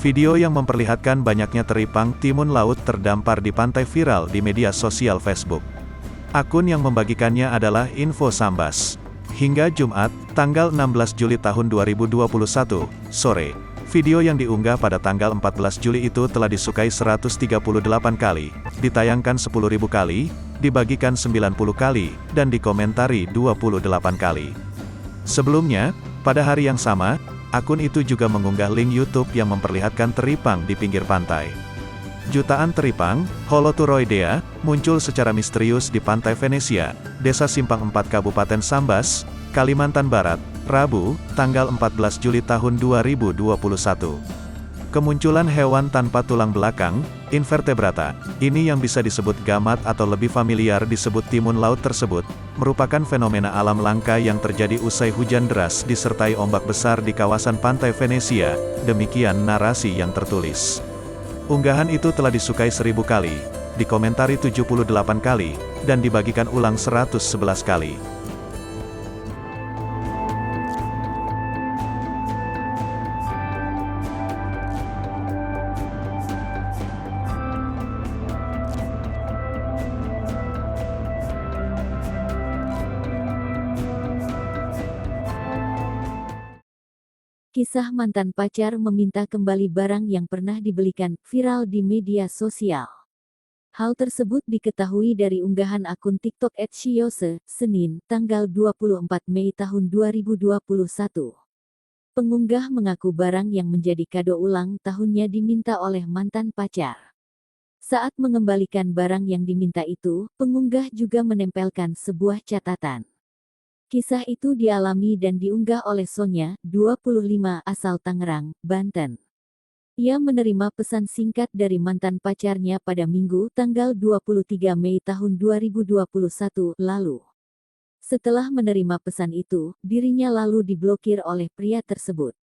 Video yang memperlihatkan banyaknya teripang timun laut terdampar di pantai viral di media sosial Facebook. Akun yang membagikannya adalah Info Sambas. Hingga Jumat, tanggal 16 Juli tahun 2021, sore, video yang diunggah pada tanggal 14 Juli itu telah disukai 138 kali, ditayangkan 10.000 kali, dibagikan 90 kali, dan dikomentari 28 kali. Sebelumnya, pada hari yang sama, akun itu juga mengunggah link YouTube yang memperlihatkan teripang di pinggir pantai. Jutaan teripang, Holoturoidea, muncul secara misterius di pantai Venesia, Desa Simpang 4 Kabupaten Sambas, Kalimantan Barat, Rabu, tanggal 14 Juli tahun 2021. Kemunculan hewan tanpa tulang belakang, invertebrata, ini yang bisa disebut gamat atau lebih familiar disebut timun laut tersebut, merupakan fenomena alam langka yang terjadi usai hujan deras disertai ombak besar di kawasan pantai Venesia, demikian narasi yang tertulis. Unggahan itu telah disukai 1000 kali, dikomentari 78 kali, dan dibagikan ulang 111 kali. Kisah mantan pacar meminta kembali barang yang pernah dibelikan, viral di media sosial. Hal tersebut diketahui dari unggahan akun TikTok @Shiyose, Senin, tanggal 24 Mei tahun 2021. Pengunggah mengaku barang yang menjadi kado ulang tahunnya diminta oleh mantan pacar. Saat mengembalikan barang yang diminta itu, pengunggah juga menempelkan sebuah catatan. Kisah itu dialami dan diunggah oleh Sonya, 25, asal Tangerang, Banten. Ia menerima pesan singkat dari mantan pacarnya pada Minggu tanggal 23 Mei tahun 2021 lalu. Setelah menerima pesan itu, dirinya lalu diblokir oleh pria tersebut.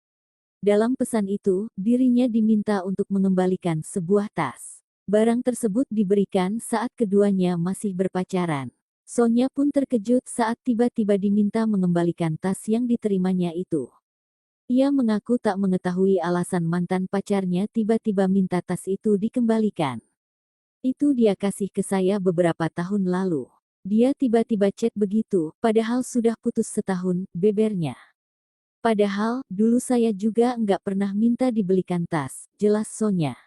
Dalam pesan itu, dirinya diminta untuk mengembalikan sebuah tas. Barang tersebut diberikan saat keduanya masih berpacaran. Sonya pun terkejut saat tiba-tiba diminta mengembalikan tas yang diterimanya itu. Ia mengaku tak mengetahui alasan mantan pacarnya tiba-tiba minta tas itu dikembalikan. Itu dia kasih ke saya beberapa tahun lalu. Dia tiba-tiba chat begitu, padahal sudah putus setahun, bebernya. Padahal, dulu saya juga enggak pernah minta dibelikan tas, jelas Sonya.